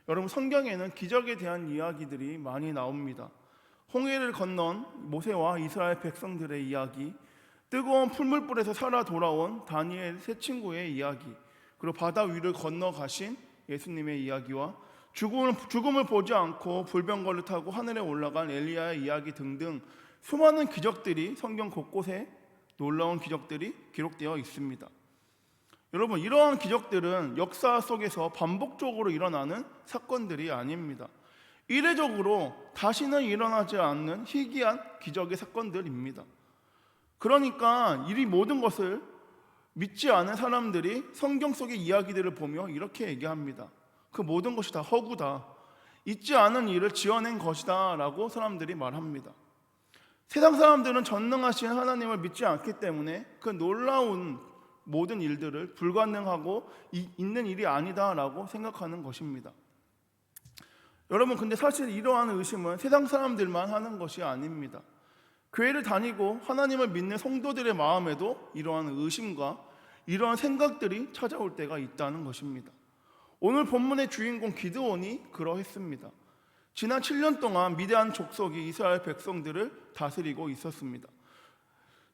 여러분, 성경에는 기적에 대한 이야기들이 많이 나옵니다. 홍해를 건넌 모세와 이스라엘 백성들의 이야기, 뜨거운 풀물불에서 살아 돌아온 다니엘 세 친구의 이야기, 그리고 바다 위를 건너 가신 예수님의 이야기와 죽음을 보지 않고 불병거를 타고 하늘에 올라간 엘리야의 이야기 등등 수많은 기적들이 성경 곳곳에 놀라운 기적들이 기록되어 있습니다. 여러분, 이러한 기적들은 역사 속에서 반복적으로 일어나는 사건들이 아닙니다. 이례적으로 다시는 일어나지 않는 희귀한 기적의 사건들입니다. 그러니까 이 모든 것을 믿지 않은 사람들이 성경 속의 이야기들을 보며 이렇게 얘기합니다. 그 모든 것이 다 허구다, 있지 않은 일을 지어낸 것이다 라고 사람들이 말합니다. 세상 사람들은 전능하신 하나님을 믿지 않기 때문에 그 놀라운 모든 일들을 불가능하고 있는 일이 아니다 라고 생각하는 것입니다. 여러분, 근데 사실 이러한 의심은 세상 사람들만 하는 것이 아닙니다. 교회를 다니고 하나님을 믿는 성도들의 마음에도 이러한 의심과 이러한 생각들이 찾아올 때가 있다는 것입니다. 오늘 본문의 주인공 기드온이 그러했습니다. 지난 7년 동안 미디안 족속이 이스라엘 백성들을 다스리고 있었습니다.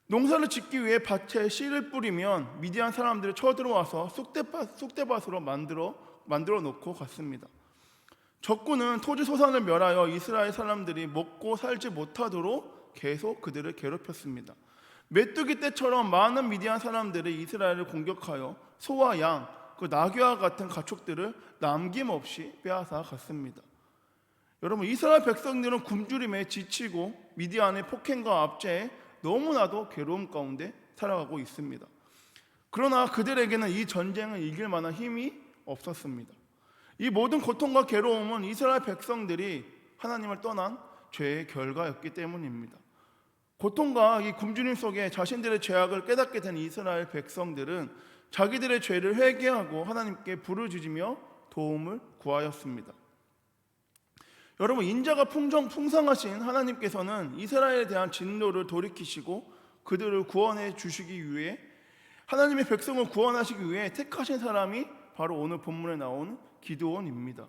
농사를 짓기 위해 밭에 씨를 뿌리면 미디안 사람들이 쳐들어와서 쑥대밭으로 만들어 놓고 갔습니다. 적군은 토지 소산을 멸하여 이스라엘 사람들이 먹고 살지 못하도록 계속 그들을 괴롭혔습니다. 메뚜기 떼처럼 많은 미디안 사람들이 이스라엘을 공격하여 소와 양, 그 나귀와 같은 가축들을 남김없이 빼앗아 갔습니다. 여러분, 이스라엘 백성들은 굶주림에 지치고 미디안의 폭행과 압제에 너무나도 괴로움 가운데 살아가고 있습니다. 그러나 그들에게는 이 전쟁을 이길 만한 힘이 없었습니다. 이 모든 고통과 괴로움은 이스라엘 백성들이 하나님을 떠난 죄의 결과였기 때문입니다. 고통과 이 굶주림 속에 자신들의 죄악을 깨닫게 된 이스라엘 백성들은 자기들의 죄를 회개하고 하나님께 부르짖으며 도움을 구하였습니다. 여러분, 인자가 풍성하신 하나님께서는 이스라엘에 대한 진노를 돌이키시고 그들을 구원해 주시기 위해, 하나님의 백성을 구원하시기 위해 택하신 사람이 바로 오늘 본문에 나온 기드온입니다.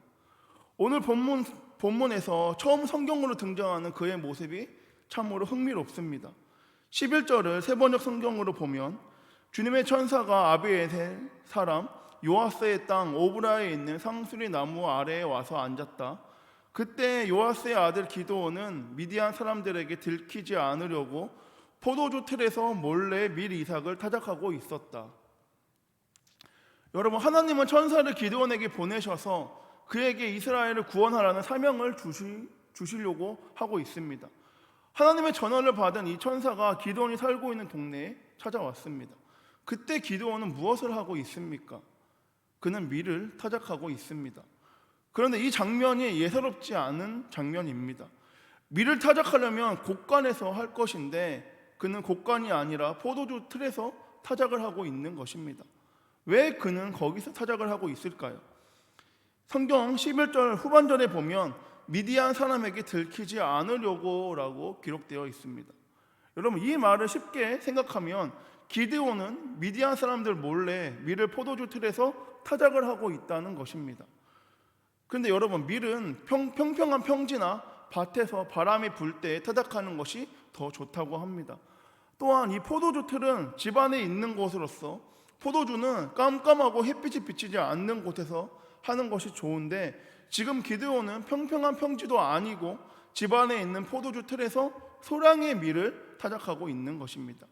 오늘 본문에서 처음 성경으로 등장하는 그의 모습이 참으로 흥미롭습니다. 11절을 세번역 성경으로 보면 주님의 천사가 아비에셀 사람 요아스의 땅 오브라에 있는 상수리 나무 아래에 와서 앉았다. 그때 요아스의 아들 기드온은 미디안 사람들에게 들키지 않으려고 포도주 틀에서 몰래 밀 이삭을 타작하고 있었다. 여러분, 하나님은 천사를 기드온에게 보내셔서 그에게 이스라엘을 구원하라는 사명을 주시려고 하고 있습니다. 하나님의 전화를 받은 이 천사가 기드온이 살고 있는 동네에 찾아왔습니다. 그때 기드온은 무엇을 하고 있습니까? 그는 밀을 타작하고 있습니다. 그런데 이 장면이 예사롭지 않은 장면입니다. 밀을 타작하려면 곡간에서 할 것인데 그는 곡간이 아니라 포도주 틀에서 타작을 하고 있는 것입니다. 왜 그는 거기서 타작을 하고 있을까요? 성경 11절 후반절에 보면 미디안 사람에게 들키지 않으려고 라고 기록되어 있습니다. 여러분, 이 말을 쉽게 생각하면 기드온은 미디안 사람들 몰래 밀을 포도주 틀에서 타작을 하고 있다는 것입니다. 그런데 여러분, 밀은 평평한 평지나 밭에서 바람이 불 때 타작하는 것이 더 좋다고 합니다. 또한 이 포도주 틀은 집 안에 있는 곳으로서 포도주는 깜깜하고 햇빛이 비치지 않는 곳에서 하는 것이 좋은데, 지금 기드온은 평평한 평지도 아니고 집 안에 있는 포도주 틀에서 소량의 밀을 타작하고 있는 것입니다.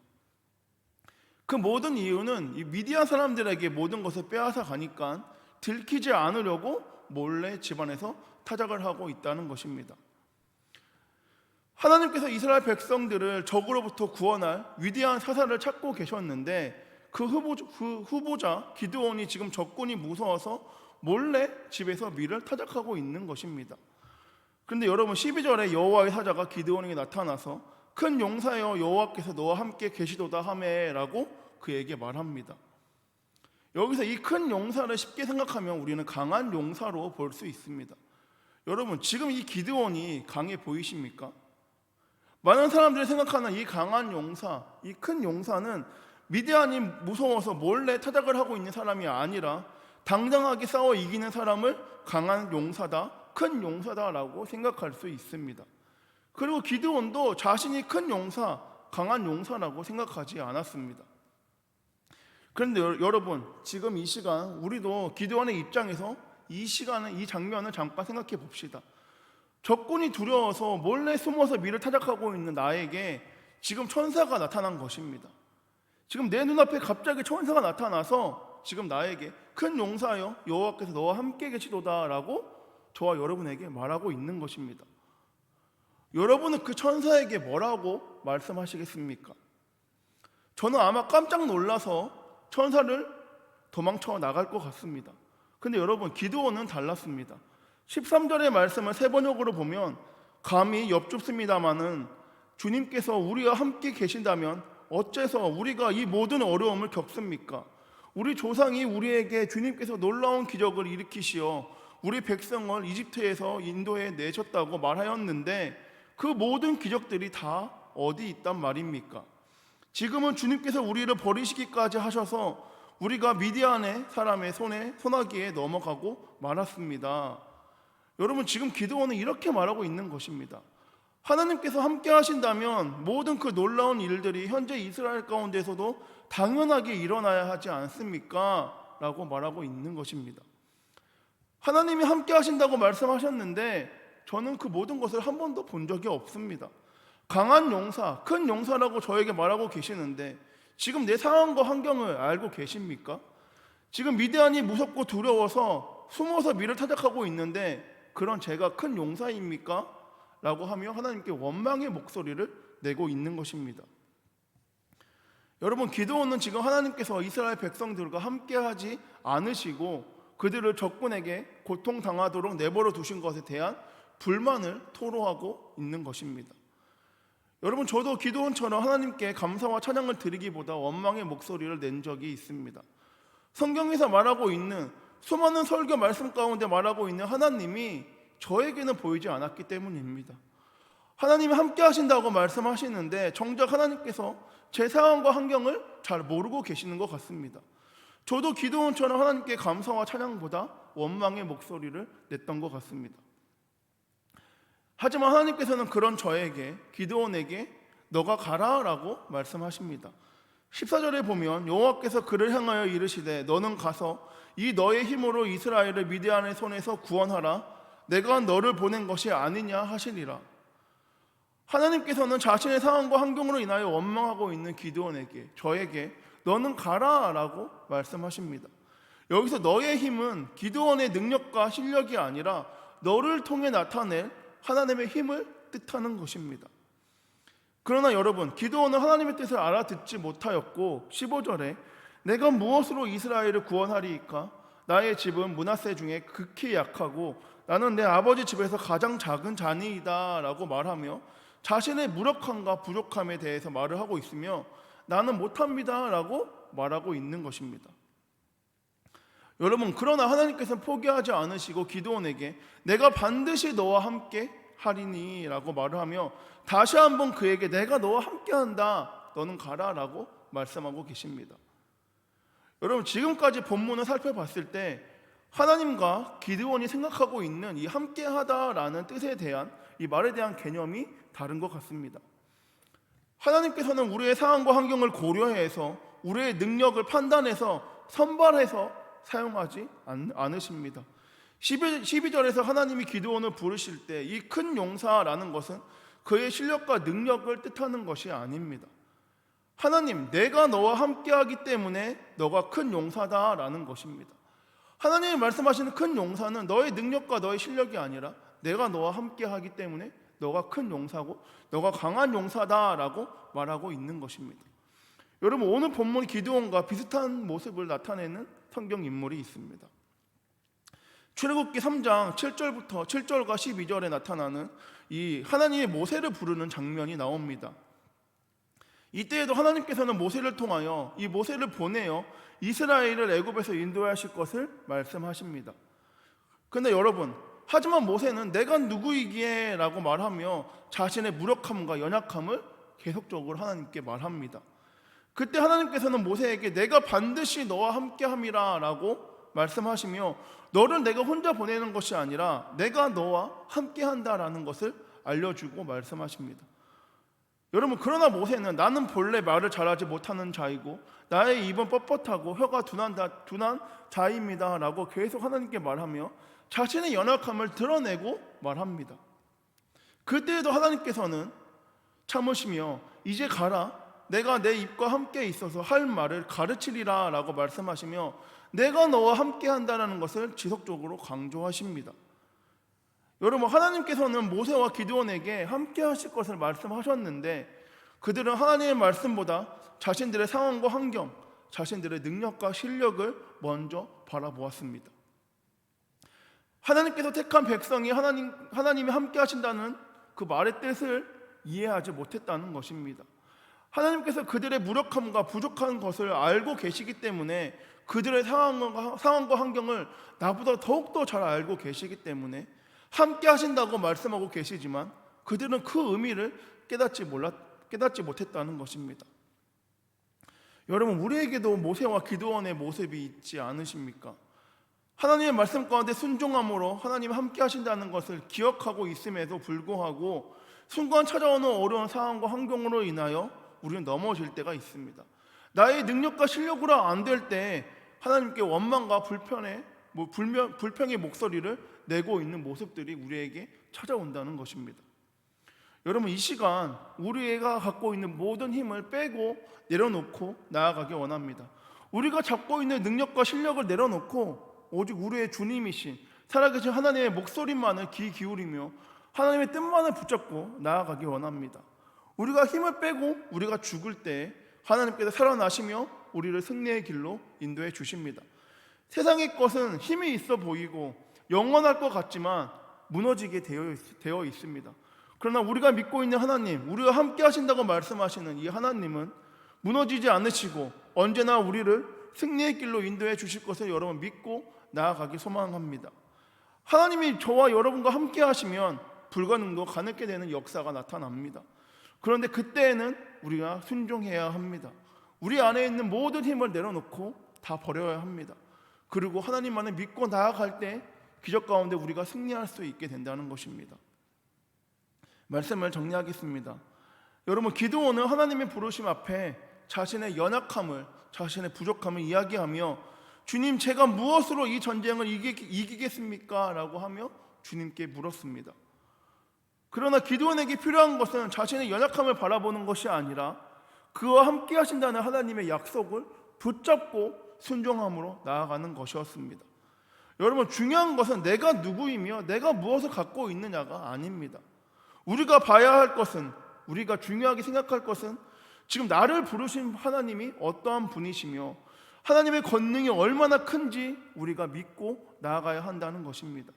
그 모든 이유는 이 미디안 사람들에게 모든 것을 빼앗아 가니까 들키지 않으려고 몰래 집안에서 타작을 하고 있다는 것입니다. 하나님께서 이스라엘 백성들을 적으로부터 구원할 위대한 사사를 찾고 계셨는데 그 후보자 기드온이 지금 적군이 무서워서 몰래 집에서 밀을 타작하고 있는 것입니다. 그런데 여러분, 12절에 여호와의 사자가 기드온에게 나타나서 큰 용사여 여호와께서 너와 함께 계시도다 하매라고 그에게 말합니다. 여기서 이 큰 용사를 쉽게 생각하면 우리는 강한 용사로 볼 수 있습니다. 여러분, 지금 이 기드온이 강해 보이십니까? 많은 사람들이 생각하는 이 강한 용사, 이 큰 용사는 미디안이 무서워서 몰래 타작을 하고 있는 사람이 아니라 당당하게 싸워 이기는 사람을 강한 용사다, 큰 용사다라고 생각할 수 있습니다. 그리고 기드온도 자신이 큰 용사, 강한 용사라고 생각하지 않았습니다. 그런데 여러분, 지금 이 시간 우리도 기드온의 입장에서 이 장면을 잠깐 생각해 봅시다. 적군이 두려워서 몰래 숨어서 미를 타작하고 있는 나에게 지금 천사가 나타난 것입니다. 지금 내 눈앞에 갑자기 천사가 나타나서 지금 나에게 큰 용사여 여호와께서 너와 함께 계시도다 라고 저와 여러분에게 말하고 있는 것입니다. 여러분은 그 천사에게 뭐라고 말씀하시겠습니까? 저는 아마 깜짝 놀라서 천사를 도망쳐 나갈 것 같습니다. 근데 여러분, 기드온은 달랐습니다. 13절의 말씀을 세 번역으로 보면 감히 엽줍습니다마는 주님께서 우리와 함께 계신다면 어째서 우리가 이 모든 어려움을 겪습니까? 우리 조상이 우리에게 주님께서 놀라운 기적을 일으키시어 우리 백성을 이집트에서 인도에 내셨다고 말하였는데 그 모든 기적들이 다 어디 있단 말입니까? 지금은 주님께서 우리를 버리시기까지 하셔서 우리가 미디안의 사람의 손아귀에 넘어가고 말았습니다. 여러분, 지금 기드온은 이렇게 말하고 있는 것입니다. 하나님께서 함께 하신다면 모든 그 놀라운 일들이 현재 이스라엘 가운데서도 당연하게 일어나야 하지 않습니까? 라고 말하고 있는 것입니다. 하나님이 함께 하신다고 말씀하셨는데 저는 그 모든 것을 한 번도 본 적이 없습니다. 강한 용사, 큰 용사라고 저에게 말하고 계시는데 지금 내 상황과 환경을 알고 계십니까? 지금 미디안이 무섭고 두려워서 숨어서 미를 타작하고 있는데 그런 제가 큰 용사입니까? 라고 하며 하나님께 원망의 목소리를 내고 있는 것입니다. 여러분, 기드온은 지금 하나님께서 이스라엘 백성들과 함께하지 않으시고 그들을 적군에게 고통당하도록 내버려 두신 것에 대한 불만을 토로하고 있는 것입니다. 여러분, 저도 기드온처럼 하나님께 감사와 찬양을 드리기보다 원망의 목소리를 낸 적이 있습니다. 성경에서 말하고 있는 수많은 설교 말씀 가운데 말하고 있는 하나님이 저에게는 보이지 않았기 때문입니다. 하나님이 함께 하신다고 말씀하시는데 정작 하나님께서 제 상황과 환경을 잘 모르고 계시는 것 같습니다. 저도 기드온처럼 하나님께 감사와 찬양보다 원망의 목소리를 냈던 것 같습니다. 하지만 하나님께서는 그런 저에게, 기드온에게 너가 가라 라고 말씀하십니다. 14절에 보면 여호와께서 그를 향하여 이르시되 너는 가서 이 너의 힘으로 이스라엘을 미디안의 손에서 구원하라. 내가 너를 보낸 것이 아니냐 하시니라. 하나님께서는 자신의 상황과 환경으로 인하여 원망하고 있는 기드온에게, 저에게 너는 가라 라고 말씀하십니다. 여기서 너의 힘은 기드온의 능력과 실력이 아니라 너를 통해 나타낼 하나님의 힘을 뜻하는 것입니다. 그러나 여러분, 기드온은 하나님의 뜻을 알아듣지 못하였고 15절에 내가 무엇으로 이스라엘을 구원하리이까? 나의 집은 므낫세 중에 극히 약하고 나는 내 아버지 집에서 가장 작은 자니이다 라고 말하며 자신의 무력함과 부족함에 대해서 말을 하고 있으며 나는 못합니다 라고 말하고 있는 것입니다. 여러분, 그러나 하나님께서는 포기하지 않으시고 기드온에게 내가 반드시 너와 함께 하리니 라고 말을 하며 다시 한번 그에게 내가 너와 함께 한다, 너는 가라 라고 말씀하고 계십니다. 여러분, 지금까지 본문을 살펴봤을 때 하나님과 기드온이 생각하고 있는 이 함께하다라는 뜻에 대한 이 말에 대한 개념이 다른 것 같습니다. 하나님께서는 우리의 상황과 환경을 고려해서 우리의 능력을 판단해서 선발해서 사용하지 않으십니다. 12절에서 하나님이 기드온을 부르실 때 이 큰 용사라는 것은 그의 실력과 능력을 뜻하는 것이 아닙니다. 하나님, 내가 너와 함께하기 때문에 너가 큰 용사다라는 것입니다. 하나님이 말씀하시는 큰 용사는 너의 능력과 너의 실력이 아니라 내가 너와 함께하기 때문에 너가 큰 용사고 너가 강한 용사다라고 말하고 있는 것입니다. 여러분, 오늘 본문 기드온과 비슷한 모습을 나타내는 성경 인물이 있습니다. 출애굽기 3장 7절과 12절에 나타나는 이 하나님의 모세를 부르는 장면이 나옵니다. 이때에도 하나님께서는 모세를 통하여 이 모세를 보내어 이스라엘을 애굽에서 인도하실 것을 말씀하십니다. 그런데 여러분, 하지만 모세는 내가 누구이기에 라고 말하며 자신의 무력함과 연약함을 계속적으로 하나님께 말합니다. 그때 하나님께서는 모세에게 내가 반드시 너와 함께함이라 라고 말씀하시며 너를 내가 혼자 보내는 것이 아니라 내가 너와 함께한다라는 것을 알려주고 말씀하십니다. 여러분, 그러나 모세는 나는 본래 말을 잘하지 못하는 자이고 나의 입은 뻣뻣하고 혀가 둔한 자입니다 라고 계속 하나님께 말하며 자신의 연약함을 드러내고 말합니다. 그때에도 하나님께서는 참으시며 이제 가라, 내가 내 입과 함께 있어서 할 말을 가르치리라 라고 말씀하시며 내가 너와 함께 한다는 것을 지속적으로 강조하십니다. 여러분, 하나님께서는 모세와 기드온에게 함께 하실 것을 말씀하셨는데 그들은 하나님의 말씀보다 자신들의 상황과 환경, 자신들의 능력과 실력을 먼저 바라보았습니다. 하나님께서 택한 백성이 하나님이 함께 하신다는 그 말의 뜻을 이해하지 못했다는 것입니다. 하나님께서 그들의 무력함과 부족한 것을 알고 계시기 때문에 그들의 상황과 환경을 나보다 더욱더 잘 알고 계시기 때문에 함께 하신다고 말씀하고 계시지만 그들은 그 의미를 깨닫지 못했다는 것입니다. 여러분, 우리에게도 모세와 기드온의 모습이 있지 않으십니까? 하나님의 말씀 가운데 순종함으로 하나님이 함께 하신다는 것을 기억하고 있음에도 불구하고 순간 찾아오는 어려운 상황과 환경으로 인하여 우리는 넘어질 때가 있습니다. 나의 능력과 실력으로 안 될 때 하나님께 원망과 불평의 목소리를 내고 있는 모습들이 우리에게 찾아온다는 것입니다. 여러분, 이 시간 우리가 갖고 있는 모든 힘을 빼고 내려놓고 나아가기 원합니다. 우리가 잡고 있는 능력과 실력을 내려놓고 오직 우리의 주님이신 살아계신 하나님의 목소리만을 귀 기울이며 하나님의 뜻만을 붙잡고 나아가기 원합니다. 우리가 힘을 빼고 우리가 죽을 때 하나님께서 살아나시며 우리를 승리의 길로 인도해 주십니다. 세상의 것은 힘이 있어 보이고 영원할 것 같지만 무너지게 되어 있습니다. 그러나 우리가 믿고 있는 하나님, 우리가 함께 하신다고 말씀하시는 이 하나님은 무너지지 않으시고 언제나 우리를 승리의 길로 인도해 주실 것을 여러분 믿고 나아가기 소망합니다. 하나님이 저와 여러분과 함께 하시면 불가능도 가능하게 되는 역사가 나타납니다. 그런데 그때에는 우리가 순종해야 합니다. 우리 안에 있는 모든 힘을 내려놓고 다 버려야 합니다. 그리고 하나님만을 믿고 나아갈 때 기적 가운데 우리가 승리할 수 있게 된다는 것입니다. 말씀을 정리하겠습니다. 여러분, 기드온은 하나님의 부르심 앞에 자신의 연약함을, 자신의 부족함을 이야기하며 주님, 제가 무엇으로 이 전쟁을 이기겠습니까? 라고 하며 주님께 물었습니다. 그러나 기드온에게 필요한 것은 자신의 연약함을 바라보는 것이 아니라 그와 함께 하신다는 하나님의 약속을 붙잡고 순종함으로 나아가는 것이었습니다. 여러분, 중요한 것은 내가 누구이며 내가 무엇을 갖고 있느냐가 아닙니다. 우리가 봐야 할 것은, 우리가 중요하게 생각할 것은 지금 나를 부르신 하나님이 어떠한 분이시며 하나님의 권능이 얼마나 큰지 우리가 믿고 나아가야 한다는 것입니다.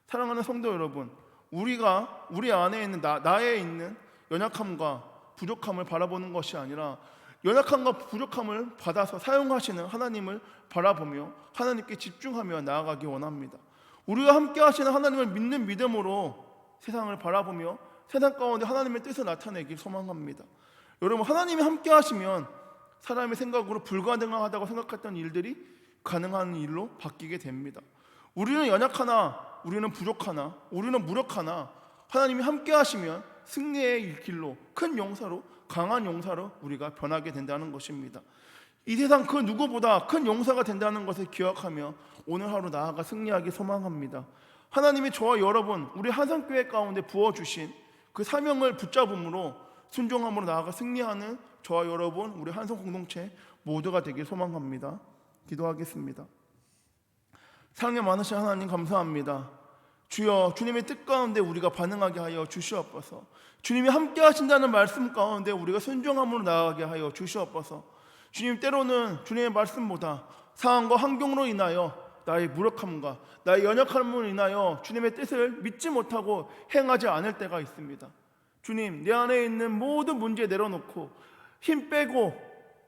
사랑하는 성도 여러분, 우리가 우리 안에 있는 나에 있는 연약함과 부족함을 바라보는 것이 아니라 연약함과 부족함을 받아서 사용하시는 하나님을 바라보며 하나님께 집중하며 나아가기 원합니다. 우리가 함께 하시는 하나님을 믿는 믿음으로 세상을 바라보며 세상 가운데 하나님의 뜻을 나타내길 소망합니다. 여러분, 하나님이 함께 하시면 사람의 생각으로 불가능하다고 생각했던 일들이 가능한 일로 바뀌게 됩니다. 우리는 연약하나, 우리는 부족하나, 우리는 무력하나 하나님이 함께 하시면 승리의 길로, 큰 용사로, 강한 용사로 우리가 변하게 된다는 것입니다. 이 세상 그 누구보다 큰 용사가 된다는 것을 기억하며 오늘 하루 나아가 승리하기 소망합니다. 하나님이 저와 여러분, 우리 한성교회 가운데 부어주신 그 사명을 붙잡음으로 순종함으로 나아가 승리하는 저와 여러분, 우리 한성 공동체 모두가 되길 소망합니다. 기도하겠습니다. 사랑에 많으신 하나님, 감사합니다. 주여, 주님의 뜻 가운데 우리가 반응하게 하여 주시옵소서. 주님이 함께 하신다는 말씀 가운데 우리가 순종함으로 나아가게 하여 주시옵소서. 주님, 때로는 주님의 말씀보다 상황과 환경으로 인하여 나의 무력함과 나의 연약함으로 인하여 주님의 뜻을 믿지 못하고 행하지 않을 때가 있습니다. 주님, 내 안에 있는 모든 문제 내려놓고 힘 빼고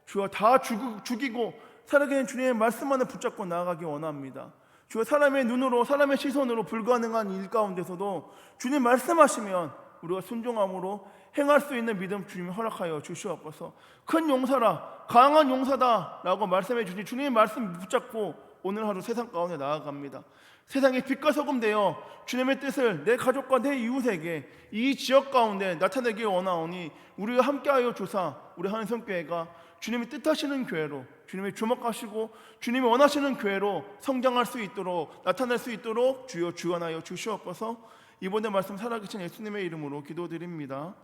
주여 다 죽이고 살아계신 주님의 말씀만을 붙잡고 나아가기 원합니다. 주여, 사람의 눈으로, 사람의 시선으로 불가능한 일 가운데서도 주님 말씀하시면 우리가 순종함으로 행할 수 있는 믿음 주님이 허락하여 주시옵소서. 큰 용사라, 강한 용사다 라고 말씀해 주신 주님의 말씀 붙잡고 오늘 하루 세상 가운데 나아갑니다. 세상의 빛과 소금 되어 주님의 뜻을 내 가족과 내 이웃에게 이 지역 가운데 나타내기 원하오니 우리가 함께하여 조사 우리 한성교회가 주님이 뜻하시는 교회로, 주님이 주목하시고 주님이 원하시는 교회로 성장할 수 있도록, 나타날 수 있도록 주여 주관하여 주시옵소서. 이번에 말씀 살아계신 예수님의 이름으로 기도드립니다.